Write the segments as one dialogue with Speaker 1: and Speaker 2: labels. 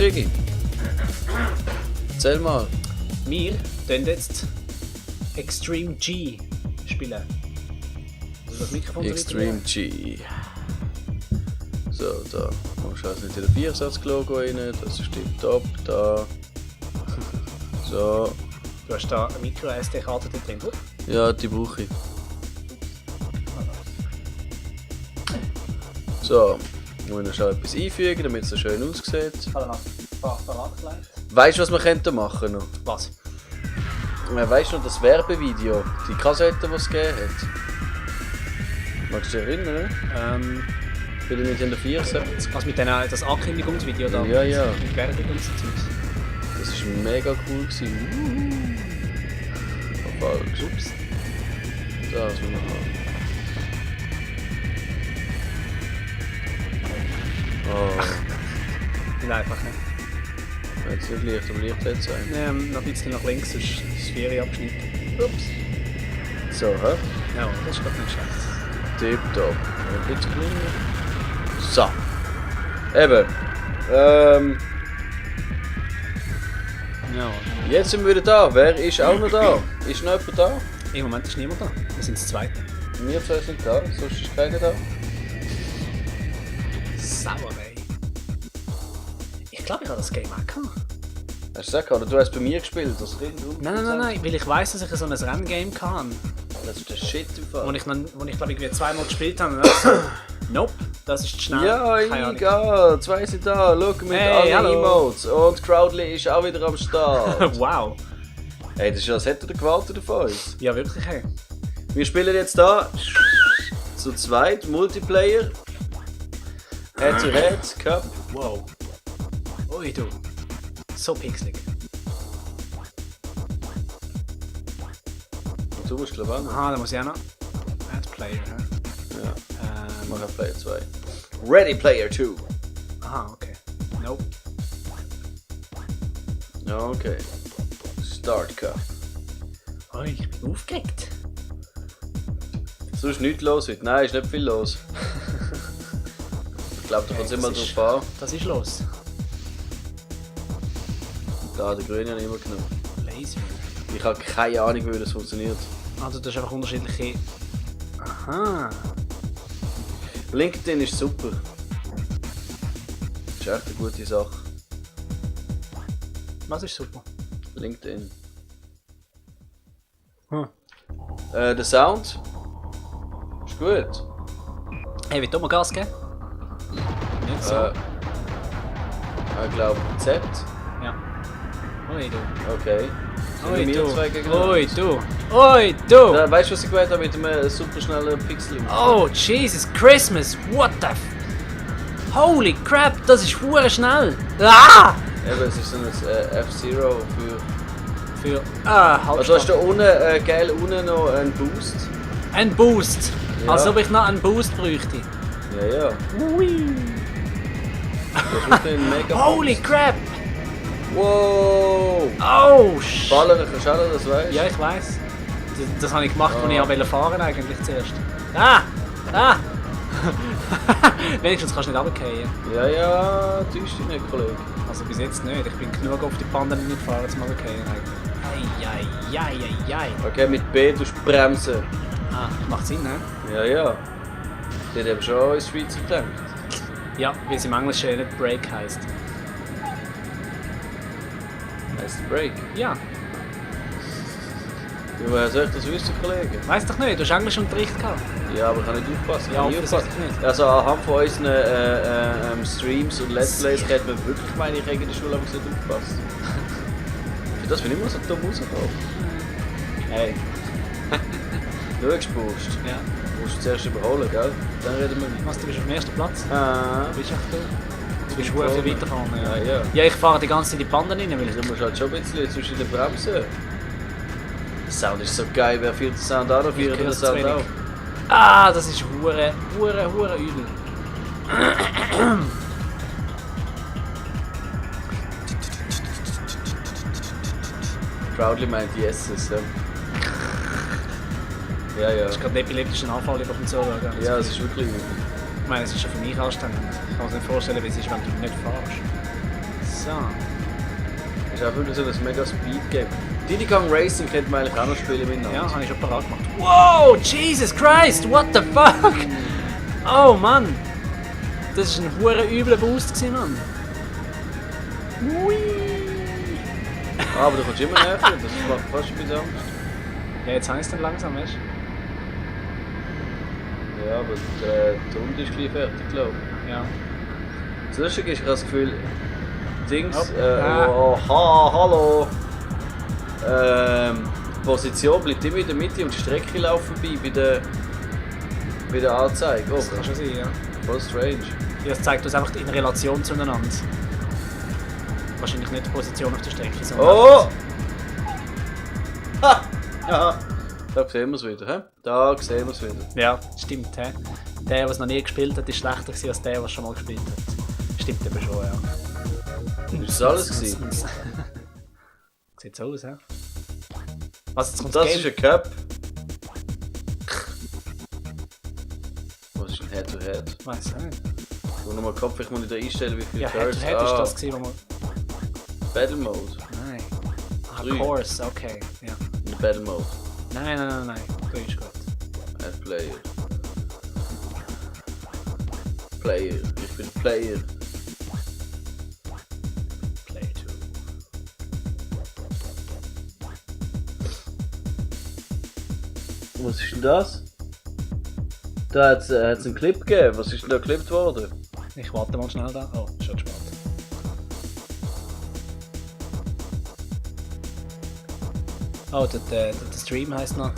Speaker 1: Krigi? Erzähl mal.
Speaker 2: Wir können jetzt Extreme G spielen. Also das Mikrofon
Speaker 1: Extreme G. So, da. Oh, scheiße, nicht in den Viersatz-Logo rein. Das ist tipptopp. Da. So.
Speaker 2: Du hast da eine Micro-SD-Karte drin, oder?
Speaker 1: Ja, die brauche ich. So. Muss ich noch schnell etwas einfügen, damit es so schön aussieht. Weißt du, was wir könnten machen noch?
Speaker 2: Was?
Speaker 1: Weißt du noch das Werbevideo? Die Kassette, die es gegeben hat? Magst du dich erinnern? Bin ich nicht in der 74?
Speaker 2: Also mit das Ankündigungsvideo da?
Speaker 1: Ja, ja.
Speaker 2: Mit Werbung und so Zeugs.
Speaker 1: Das war mega cool. Oh, falsch.
Speaker 2: Ups.
Speaker 1: Das müssen wir haben. Oh.
Speaker 2: Nicht einfach, ne?
Speaker 1: Jetzt nicht leicht, aber leicht hätte es sein.
Speaker 2: Noch ein bisschen nach links, sonst ist das Vieri abgeschnitten. Ups.
Speaker 1: So, hä?
Speaker 2: Ja, das ist gerade nicht schlecht.
Speaker 1: Tipptopp. Ein bisschen gelungen. So. Eben.
Speaker 2: Ja.
Speaker 1: Jetzt sind wir wieder da. Wer ist auch noch da? Ist noch jemand da?
Speaker 2: Im Moment ist niemand da. Wir sind das Zweite.
Speaker 1: Wir zwei sind da, sonst ist keiner da.
Speaker 2: Sauerei. Ich glaube, ich habe das Game auch gehabt.
Speaker 1: Hast du gesagt, oder du hast bei mir gespielt? Das
Speaker 2: Nein, weil ich weiss, dass ich so ein Renngame hatte.
Speaker 1: Das ist der Shit im Fall.
Speaker 2: Wo ich glaube ich zweimal gespielt habe. Und dann so, nope, das ist zu schnell.
Speaker 1: Ja,
Speaker 2: Keine Ahnung.
Speaker 1: egal. Zwei sind da. Schau mit
Speaker 2: Hey,
Speaker 1: allen
Speaker 2: hallo.
Speaker 1: Emotes. Und Crowdly ist auch wieder am Start.
Speaker 2: Wow.
Speaker 1: Hey, das ist ja, als hätte er gewartet auf uns.
Speaker 2: Ja, wirklich, hey.
Speaker 1: Wir spielen jetzt da zu zweit Multiplayer. Head to Head Cup.
Speaker 2: Wow. Ui, du. So pixelig.
Speaker 1: Und du musst glaube ich auch noch.
Speaker 2: Aha, da muss ich auch noch. Add Player, hä?
Speaker 1: Ja, mach auf Player 2. Ready Player 2.
Speaker 2: Aha, okay. Nope.
Speaker 1: Okay. Start Cup.
Speaker 2: Ui, ich bin aufgeregt.
Speaker 1: So ist nichts los heute. Nein, ist nicht viel los. Ich glaube, da kommt es immer drauf an.
Speaker 2: Das ist los.
Speaker 1: Da, der Grüne habe ich immer genommen.
Speaker 2: Laser.
Speaker 1: Ich habe keine Ahnung, wie das funktioniert.
Speaker 2: Also, das ist einfach unterschiedliche. Aha.
Speaker 1: LinkedIn ist super. Das ist echt eine gute Sache.
Speaker 2: Was ist super?
Speaker 1: LinkedIn.
Speaker 2: Hm.
Speaker 1: Der Sound ist gut.
Speaker 2: Hey, willst du mal Gas geben? Nicht so.
Speaker 1: Ich glaube Z.
Speaker 2: Ja. Ui, du.
Speaker 1: Okay. Sind
Speaker 2: Ui,
Speaker 1: wir
Speaker 2: du.
Speaker 1: zwei gegen
Speaker 2: Ui,
Speaker 1: uns?
Speaker 2: du. Ui, du.
Speaker 1: Weißt du, was ich gewählt habe mit einem super schnellen Pixel?
Speaker 2: Oh, Jesus Christmas. What the f... Holy crap, das ist hure schnell. Ah!
Speaker 1: Eben, es ist so ein F-Zero für...
Speaker 2: Halt
Speaker 1: Also hast du da unten, geil unten noch einen Boost.
Speaker 2: ein Boost.
Speaker 1: Ja.
Speaker 2: Als ob ich noch einen Boost bräuchte.
Speaker 1: Ja, ja.
Speaker 2: Ui.
Speaker 1: Das ist wirklich ein mega
Speaker 2: Holy
Speaker 1: Boost.
Speaker 2: crap.
Speaker 1: Wow!
Speaker 2: Oh, shit.
Speaker 1: Ballern kannst du auch, das weißt du?
Speaker 2: Ja, ich weiss. Das habe ich gemacht, als ich wollte fahren eigentlich zuerst. Ah! Ah! Wenigstens kannst du nicht runterfallen.
Speaker 1: Ja, ja, täusch dich nicht, Kollege.
Speaker 2: Also bis jetzt nicht. Ich bin genug auf die Banden nicht gefahren, zum runterfallen eigentlich. Eieieiei.
Speaker 1: Okay, mit B tust du bremsen.
Speaker 2: Ah, macht Sinn, ne?
Speaker 1: Ja, ja. Die hat eben schon ins Schweizer gedacht.
Speaker 2: Ja, weil es im Englischen nicht Break heisst.
Speaker 1: Heißt Break.
Speaker 2: Ja,
Speaker 1: Ja, woher soll ich das wissen, Kollege?
Speaker 2: weiss doch nicht, du hast Englischunterricht gehabt.
Speaker 1: Ja, aber ich kann nicht aufpassen. Ich
Speaker 2: Ja,
Speaker 1: kann nie
Speaker 2: offensichtlich
Speaker 1: aufpassen.
Speaker 2: nicht.
Speaker 1: Also anhand von unseren Streams und Let's Plays hätte man wirklich meine, ich hätte in der Schule aber nicht aufgepasst. Für das bin ich immer so dumm rausgekommen. Hey. Schau, gespust.
Speaker 2: Ja.
Speaker 1: Du musst zuerst überholen, gell? Dann reden wir nicht.
Speaker 2: Was, du bist auf dem ersten Platz?
Speaker 1: Ah.
Speaker 2: Du bist echt du. Du bist sehr viel weitergefahren.
Speaker 1: Ja,
Speaker 2: Ja.
Speaker 1: ja.
Speaker 2: Ja, ich fahre die ganze Zeit in die Banden rein, weil ich...
Speaker 1: Du musst halt schon ein bisschen zwischen den Bremsen. Der Sound ist so geil, wer führt den Sound auch noch?
Speaker 2: Ich
Speaker 1: Führt
Speaker 2: höre
Speaker 1: den
Speaker 2: es zu
Speaker 1: Sound
Speaker 2: wenig.
Speaker 1: auch?
Speaker 2: Ah, das ist hure übel.
Speaker 1: Proudly meint Yeses, ja. Ja, ja.
Speaker 2: Das ist gerade ein epileptischer Anfall über den Zuhörer.
Speaker 1: Ja, es ist wirklich...
Speaker 2: Ich meine, es ist schon für mich anstrengend. Ich kann mir nicht vorstellen, wie es ist, wenn du nicht fahrst. So.
Speaker 1: Das ist auch wirklich so ein mega Speed-Game. Diddy Kong Racing könnte man eigentlich auch noch spielen miteinander.
Speaker 2: Ja, habe ich schon parat gemacht. Wow, Jesus Christ, what the fuck? Oh Mann. Das war ein hure übler Boost gewesen, Mann. Ui.
Speaker 1: Ah, aber du kommst immer näher, das macht fast ein bisschen Angst.
Speaker 2: Ja, jetzt habe ich es dann langsam, weißt du?
Speaker 1: Ja, aber die Runde ist gleich fertig, glaube ich.
Speaker 2: Ja.
Speaker 1: Das Lustige ist, ich habe das Gefühl, Dings, hallo. Die Position bleibt immer in der Mitte und die Strecke laufen vorbei bei der Anzeige. Oh,
Speaker 2: Das kann schon sein, ja.
Speaker 1: voll strange.
Speaker 2: Ja, es zeigt uns einfach in Relation zueinander. Wahrscheinlich nicht die Position auf der Strecke, sondern...
Speaker 1: Oh! Ha! Ja, da sehen wir es wieder, hä? Da sehen wir es wieder.
Speaker 2: Ja, stimmt, hä? Der, der es noch nie gespielt hat, ist schlechter gewesen als der, der es schon mal gespielt hat. Stimmt eben schon, ja.
Speaker 1: Ist das alles gewesen?
Speaker 2: Sieht so aus, hä? Was, jetzt kommt
Speaker 1: Das
Speaker 2: Game?
Speaker 1: ist ein Cup. Was ist ein Head-to-Head?
Speaker 2: Weiss ich nicht.
Speaker 1: Wo nochmal Kopf, ich muss wieder einstellen, wie viele
Speaker 2: Ja,
Speaker 1: Turns.
Speaker 2: Head ist das gewesen, wo man...
Speaker 1: Battle Mode.
Speaker 2: Nein. Ah,
Speaker 1: 3.
Speaker 2: Course, okay, ja.
Speaker 1: In Battle Mode.
Speaker 2: Nein. Du ist gut.
Speaker 1: Add Player. Player. Ich bin Player.
Speaker 2: Play to.
Speaker 1: Was ist denn das? Da hat es einen Clip gegeben. Was ist denn da geklippt worden?
Speaker 2: Ich warte mal schnell da. Oh, schon spät. Oh, der Stream heisst noch.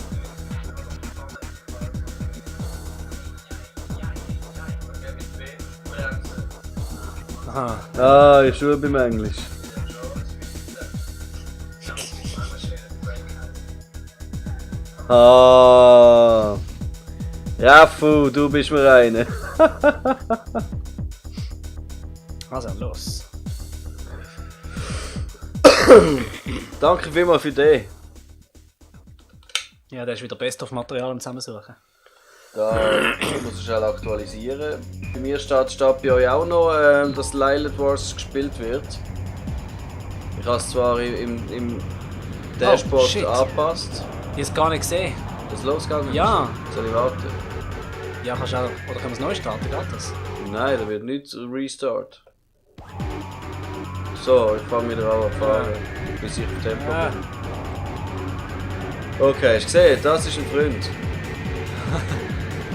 Speaker 2: Aha.
Speaker 1: Ah, ich schule beim Englisch. Ah. Raffu, du bist mir eine.
Speaker 2: Also, los.
Speaker 1: Danke vielmals für den.
Speaker 2: Ja, der ist wieder Best-of-Material am Zusammensuchen.
Speaker 1: Da muss ich schnell aktualisieren. Bei mir steht bei euch auch noch, dass Lilith Wars gespielt wird. Ich habe es zwar im Dashboard
Speaker 2: shit.
Speaker 1: angepasst.
Speaker 2: Ich habe es gar nicht gesehen.
Speaker 1: Ist es losgegangen?
Speaker 2: Ja.
Speaker 1: Soll ich warten?
Speaker 2: Ja, kannst du auch... Oder können wir es neu starten? Geht das?
Speaker 1: Nein, da wird nicht Restart. So, ich fange wieder an zu fahren, bis ich auf Tempo
Speaker 2: Ja.
Speaker 1: bin. Okay, hast du gesehen? Das ist ein Freund.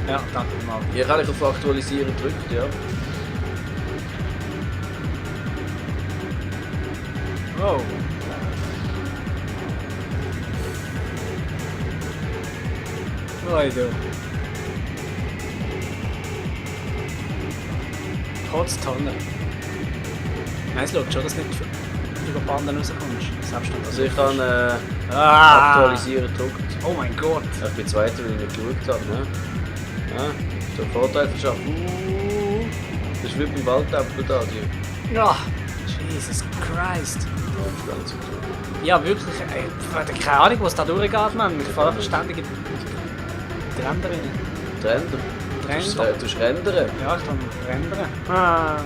Speaker 2: Ja, danke mal.
Speaker 1: Hier kann ich auf Aktualisieren drücken, ja.
Speaker 2: Oh. Oi, du. Kotztonne. Nein, es schaut schon, dass du nicht über Banden rauskommst. Selbst wenn
Speaker 1: Also ich habe Aktualisieren gedrückt.
Speaker 2: Oh mein Gott.
Speaker 1: Ich bin Zweiter, weil ich nicht geschaut habe. Ne? Ja, so einen Vorteil verschafft. Das ist wie beim Waldtempel da. Die
Speaker 2: Ja. Jesus Christ.
Speaker 1: Pflanze.
Speaker 2: Ja, wirklich. Ich habe keine Ahnung, was da durchgeht, Mann. Ich fahre ständig in die Ränder rein.
Speaker 1: Ränder.
Speaker 2: Ränder?
Speaker 1: Du musst rendern.
Speaker 2: Ja, ich kann rendern. Ah.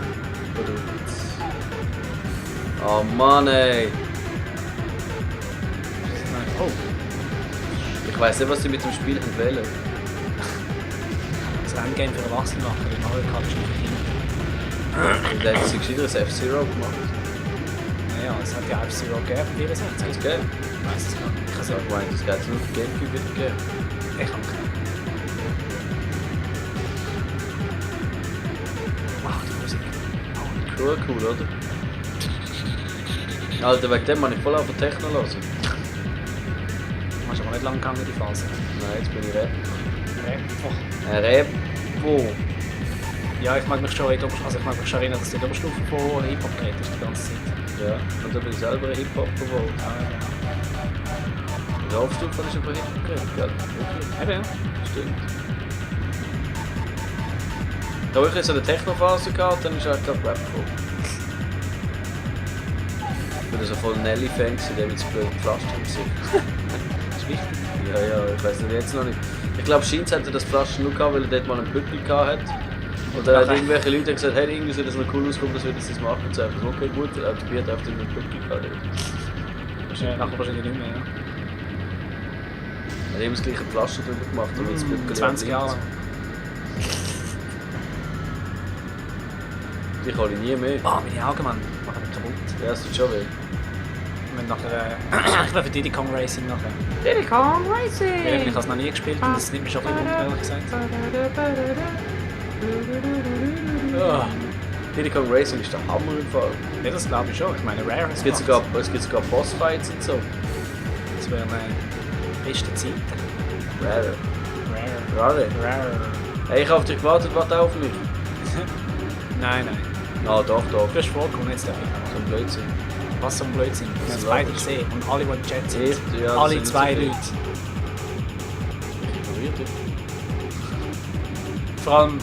Speaker 1: Oh Mann ey.
Speaker 2: Oh.
Speaker 1: Ich weiss nicht, was sie mit dem Spiel wählen.
Speaker 2: Das Renngame für Erwachsene machen, weil Mario Kart ist nicht für Kinder.
Speaker 1: Und dann haben sie gescheiter ein F-Zero gemacht.
Speaker 2: Naja, es hat ja F-Zero gegeben, 64.
Speaker 1: Hat's gegeben?
Speaker 2: Ich weiss es gar nicht. Ich kann es
Speaker 1: Ich meine, das geht nur für Gamecube wieder gegeben.
Speaker 2: Ich kann keinen. Wow, die Musik.
Speaker 1: Cool, oder? Alter, wegen dem muss ich voll auf den Techno hören.
Speaker 2: Du hast aber nicht lang gegangen, die Phase.
Speaker 1: Nein, jetzt bin ich Rap.
Speaker 2: Oh.
Speaker 1: Repo.
Speaker 2: Ja, ich mag mich schon erinnern, dass du in der Oberstufe von Hip-Hop geredet hast, die ganze Zeit.
Speaker 1: Ja, und dann bin ich selber ein Hip-Hop geworden. In der Hauptstufe habe ich über Hip-Hop geredet, gell? Wirklich?
Speaker 2: Eben, ja.
Speaker 1: Stimmt. Da habe ich jetzt so eine Techno-Phase gehabt, dann ist auch gerade Rap gekommen. Ich bin so voll Nelly-Fan gewesen, der mit so blöden Pflaster im Gesicht.
Speaker 2: Das ist wichtig.
Speaker 1: Ja, ich weiß nicht, jetzt noch nicht. Ich glaube, Scheins hatte das Pflaster nur gehabt, weil er dort mal einen Büttel gehabt hat. Oder
Speaker 2: Okay.
Speaker 1: irgendwelche Leute haben gesagt, hey, irgendwie soll das noch cool auskommen, das wird das machen. Und so, okay, gut, aber die Bier darf dann nicht glücklich werden.
Speaker 2: Ja, nachher wahrscheinlich nicht mehr, ja.
Speaker 1: Wir haben immer das gleiche Pflaster drüber gemacht, damit es Bückeli
Speaker 2: 20 Jahre lang.
Speaker 1: Die kann ich nie mehr.
Speaker 2: Ah, meine Augen, Mann. Machen mich kaputt.
Speaker 1: Ja, das tut schon weh.
Speaker 2: Wir nachher... ich will für Diddy Kong Racing nachher.
Speaker 3: Diddy Kong
Speaker 2: Weil
Speaker 3: Racing!
Speaker 2: ich habe es noch nie gespielt und das nimmt mich schon ein bisschen wunder, ehrlich gesagt.
Speaker 1: Ja. Diddy Kong Racing ist der Hammer im Fall.
Speaker 2: Ja, das glaube ich schon. Ich meine, Rare
Speaker 1: Es gibt sogar Bossfights und so.
Speaker 2: Das wäre eine beste Zeit.
Speaker 1: Rare.
Speaker 2: Rare.
Speaker 1: Rare.
Speaker 2: Rare.
Speaker 1: Hey, ich habe auf dich gewartet, warte auf mich.
Speaker 2: Nein, nein.
Speaker 1: Ah, doch, doch.
Speaker 2: Du hast vorgekommen, jetzt darf ich
Speaker 1: So ein Blödsinn.
Speaker 2: auch. Was so ein Blödsinn. Wir haben es
Speaker 1: ist
Speaker 2: beide
Speaker 1: logisch.
Speaker 2: gesehen. Und alle, die im Chat sind.
Speaker 1: Echt? Ja,
Speaker 2: alle
Speaker 1: das sind
Speaker 2: 2
Speaker 1: nicht so
Speaker 2: Leute.
Speaker 1: Ich ignoriere dich.
Speaker 2: Vor allem...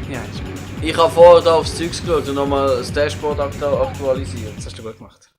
Speaker 2: Ja, ist gut.
Speaker 1: Ich habe vorher da aufs Zeugs geschaut und nochmal das Dashboard aktualisiert.
Speaker 2: Das hast du gut gemacht.